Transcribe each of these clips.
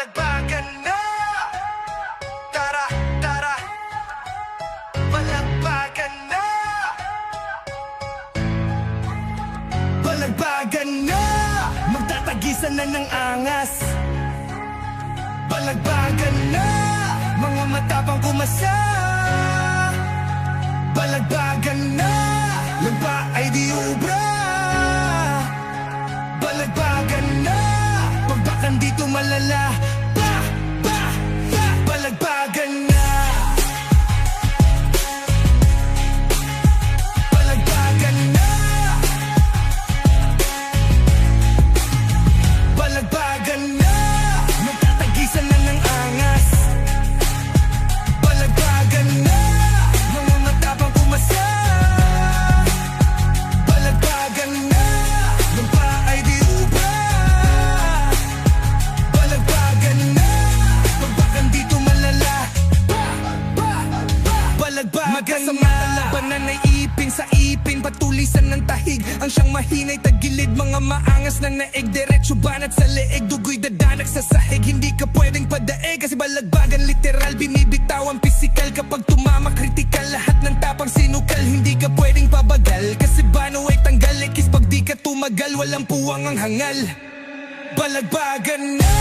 Balagbagan na. Tara, tara. Balagbagan na. Balagbagan na. Magtatagisan na ng angas. Balagbagan na. Mga matapang kumasa. Balagbagan na. Yung pa ay di ubra. Balagbagan na. Pagbakan dito malala. Balagbagan na. Balagbagan na. Balagbagan na. Magtatagisan na ng angas. Balagbagan na. Mga matapang kumasa. Balagbagan na. Yung pa ay di ubra. Balagbagan na. Pagbakan dito malala. Balagbagan Magkasama labanan ay ipin sa ipin. Patulisan ng tahig ang siyang mahinay tagilid. Mga maangas ng naig. Diretso banat sa leeg. Dugoy dadanak sa sahig. Hindi ka pwedeng padaig. Kasi balagbagan literal. Binibitaw ang pisikal. Kapag tumama kritikal. Lahat ng tapang sinukal. Hindi ka pwedeng pabagal. Kasi bano ay tanggal. Ekis pag di ka tumagal. Walang puwang ang hangal. Balagbagan na.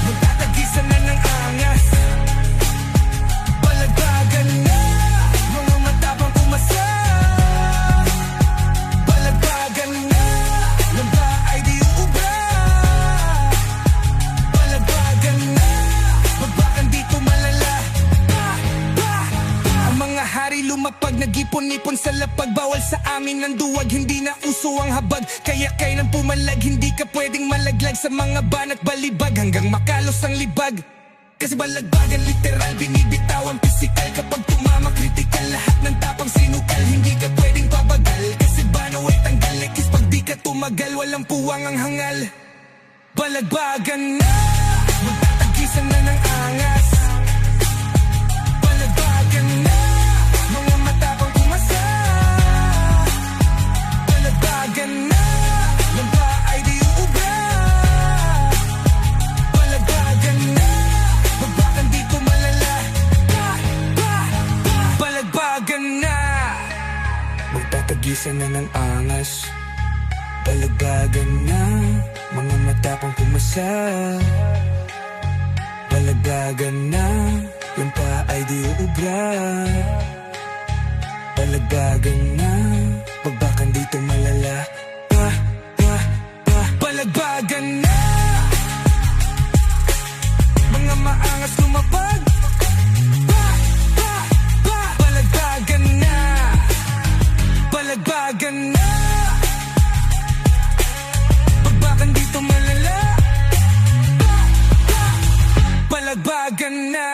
Magtatagisan na ng angas. Balagbagan na. Mga matapang kumasa. Balagbagan na. Yung ba ay di ubra. Balagbagan na. Pagbakan dito malala. Ang mga hari lumapag. Nag-ipon-ipon sa lapag. Bawal sa amin ang duwag. Hindi na uso ang habag. Kaya kayo nang pumalag. Hindi ka pwedeng malaglag sa mga banat balibag. Hanggang makalos ang libag. Kasi balagbagan literal. Binibitaw ang pisikal. Kapag tumama kritikal. Lahat ng tapang sinukal. Hindi ka pwedeng pabagal. Kasi bano ay tanggal. Ekis pag di ka tumagal. Walang puwang ang hangal. Balagbagan na. Magtatagisan na ng angas. Balagbagan na. Mga matapang kumasa. Balagbagan na. Yung ba ay di ubra. Balagbagan na. Pagbakan dito malala. Balagbagan na. Magtatagisan na ng angas. Balagbagan na. Mga matapang kumasa. Balagbagan na. Yung pa ay di ubra. Balagbagan na. Pagbakan dito malala. Balagbagan na. Mga maangas lumapag. Balagbagan na. Balagbagan na. Pagbakan dito malala. Balagbagan na.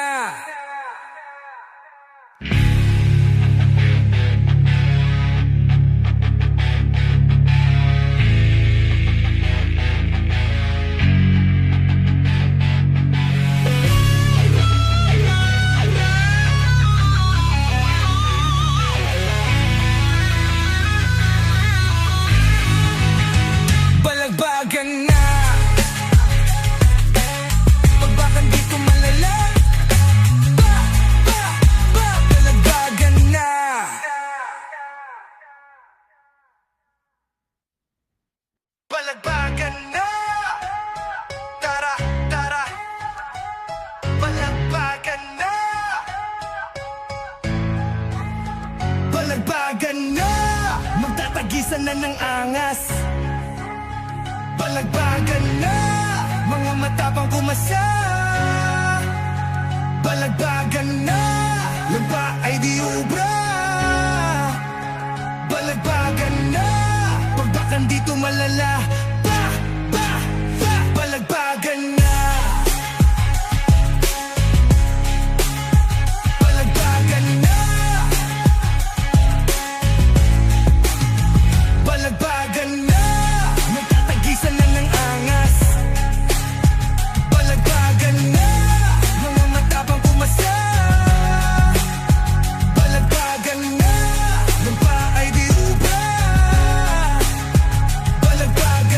Balagbagan na. Pagbakan dito malala. Balagbagan na. Balagbagan na. Tara, tara. Balagbagan na. Balagbagan na. Magtatagisan na ng angas. Balagbagan na. Mga matapang kumasa. Balagbagan na. Yung pa ay di ubra. Balagbagan na. Pagbakan dito malala. Balagbagan na. Balagbagan na. Balagbagan na. Magtatagisan na ng angas. Balagbagan na. Mga matapang kumasa. Balagbagan na. Yung pa ay di ubra. Balagbagan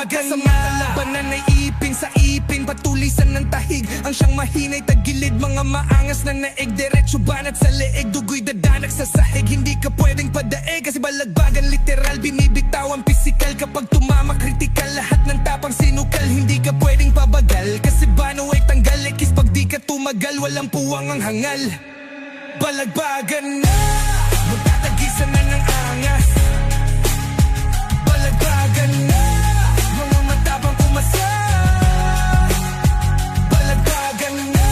Magasama labanan ay ipin sa ipin, patulisan ng tahig ang siyang mahinay tagilid. Mga maangas na naig, diretso banat sa leeg, dugoy dadanak sa sahig. Hindi ka pwedeng padaig kasi balagbagan literal, binibitaw ang pisikal. Kapag tumama kritikal, lahat ng tapang sinukal. Hindi ka pwedeng pabagal kasi bano ay tanggal ikis. Pag di ka tumagal, walang puwang ang hangal. Balagbagan na, magtatagisan na ng angas. Balagbagan na, mga matapang pumasa. Balagbagan na,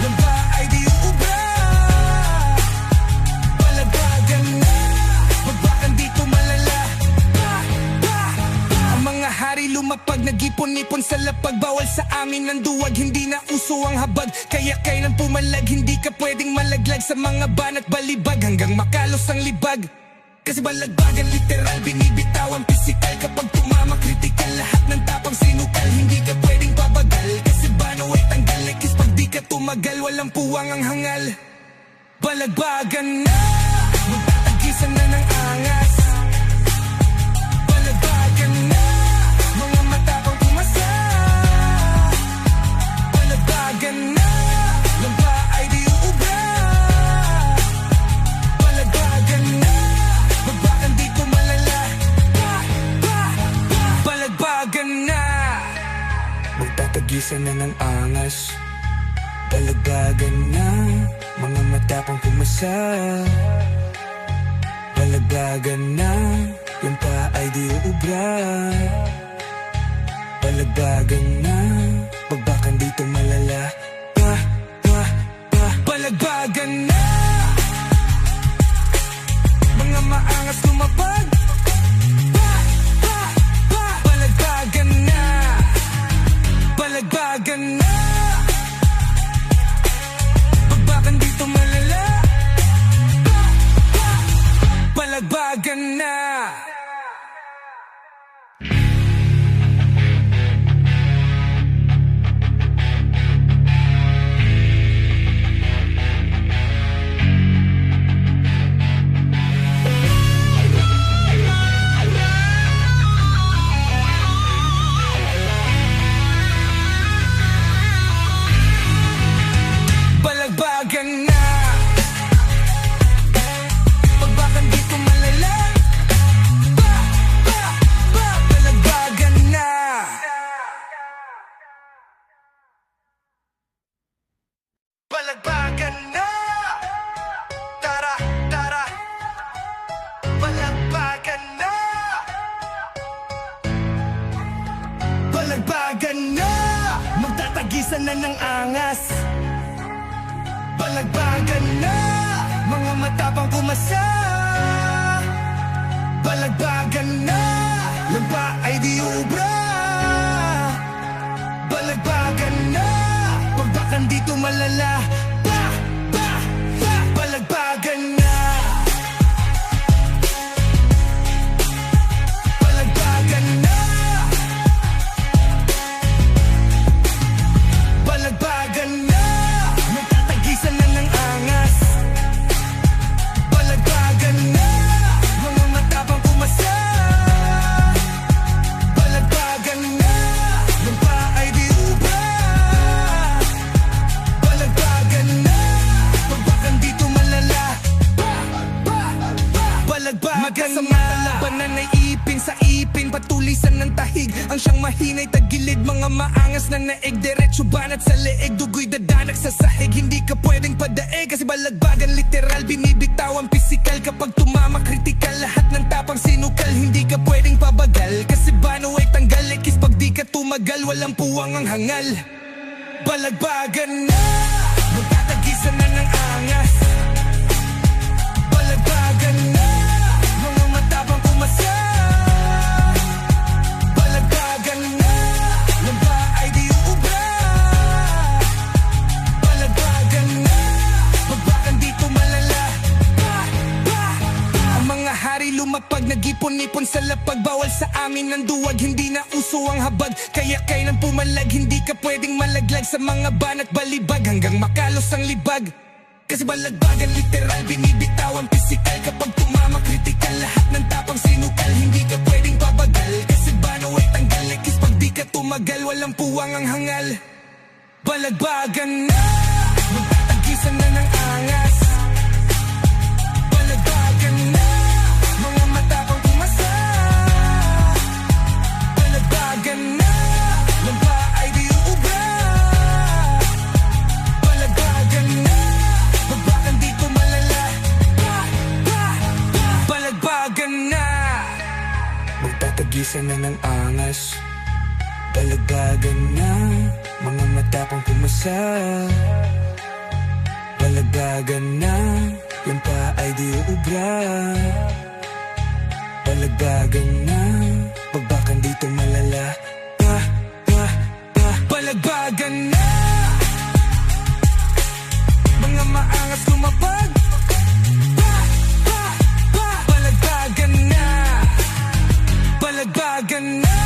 lamba ay di uubra. Balagbagan na, magbakan dito malala. Ang mga hari lumapag, nag-ipon-ipon sa lapag. Bawal sa amin ng duwag, hindi na uso ang habag. Kaya kailan pumalag, hindi ka pwedeng malaglag sa mga banat balibag hanggang makalos ang libag. Kasi balagbagan literal, binibitaw ang pisikal. Kapag tumama kritikal, lahat ng tapang sinukal. Hindi ka pwedeng pabagal kasi bano ay tanggal ikis. Pag di ka tumagal, walang puwang ang hangal. Balagbagan na, magtatagisan na ng angas. Balagbagan na, mga matapang pumasa. Balagbagan na, lamba ay di uubra. Balagbagan na, magbakan dito malala. Balagbagan na, magtatagisan na ng angas. Balagbagan na, mga matapang pumasa. Balagbagan na, yung pa ay di uubra. Balagbagan na, pagbakan dito malala. Balagbagan na, mga maangas lumapag. Balagbagan na, balagbagan na, pagbakan dito malala. Balagbagan na. Balagbagan na, pagbakan dito malala. Balagbagan na. Balagbagan na, tara, tara. Balagbagan na, balagbagan na, magtatagisan na ng angas. Balagbagan na, mga matapang pumasa. Balagbagan na, lamba ay di ubra. Balagbagan na, pagbakan dito malala. Balagbagan na, balagbagan na, balagbagan na, magtatagisan na ng angas. Balagbagan na, mga matapang pumasa. Balagbagan na, yung pa ay di ubra. Balagbagan na, pagbakan dito malala. Balagbagan magasama labanan ay ipin sa ipin, patulisan ng tahig ang siyang mahinay tagilid. Mga maangas na naig, diretso banat sa leeg, dugoy dadanak sa sahig. Hindi ka pwedeng padaig kasi balagbagan literal, binibitaw ang pisikal. Kapag tumama kritikal, lahat ng tapang sinukal. Hindi ka pwedeng pabagal kasi bano ay tanggal ikis. Pag di ka tumagal, walang puwang ang hangal. Balagbagan na, magtatagisan na ng angas. Balagbagan na, mga matapang pumasa. Balagbagan na, lamba ay di uubra. Balagbagan na, magbakan dito malala. Ang mga hari lumapag, nag-ipon-ipon sa lapag. Bawal sa amin ng duwag, hindi na uso ang habag. Kaya kailan pumalag, hindi ka pwedeng malaglag sa mga banat balibag hanggang makalos ang libag. Kasi balagbagan literal, binibitaw ang pisikal. Kapag tumama kritikal, lahat ng tapang sinukal. Hindi ka pwedeng pabagal kasi bano ay tanggal tumagal, walang puwang ang hangal. Balagbagan na, magtatagisan na ng angas. Balagbagan na, mga matapang pumasa. Balagbagan na, lampa ay di uubra. Balagbagan na, bagbakan dito malala. Balagbagan na, magtatagisan na ng angas. Balagbagan na, mga matapang pumasa. Balagbagan na, yan pa ay di uubra. Balagbagan na, bagbakan dito malala. Balagbagan na, mga maangas lumapag. Balagbagan na, balagbagan na.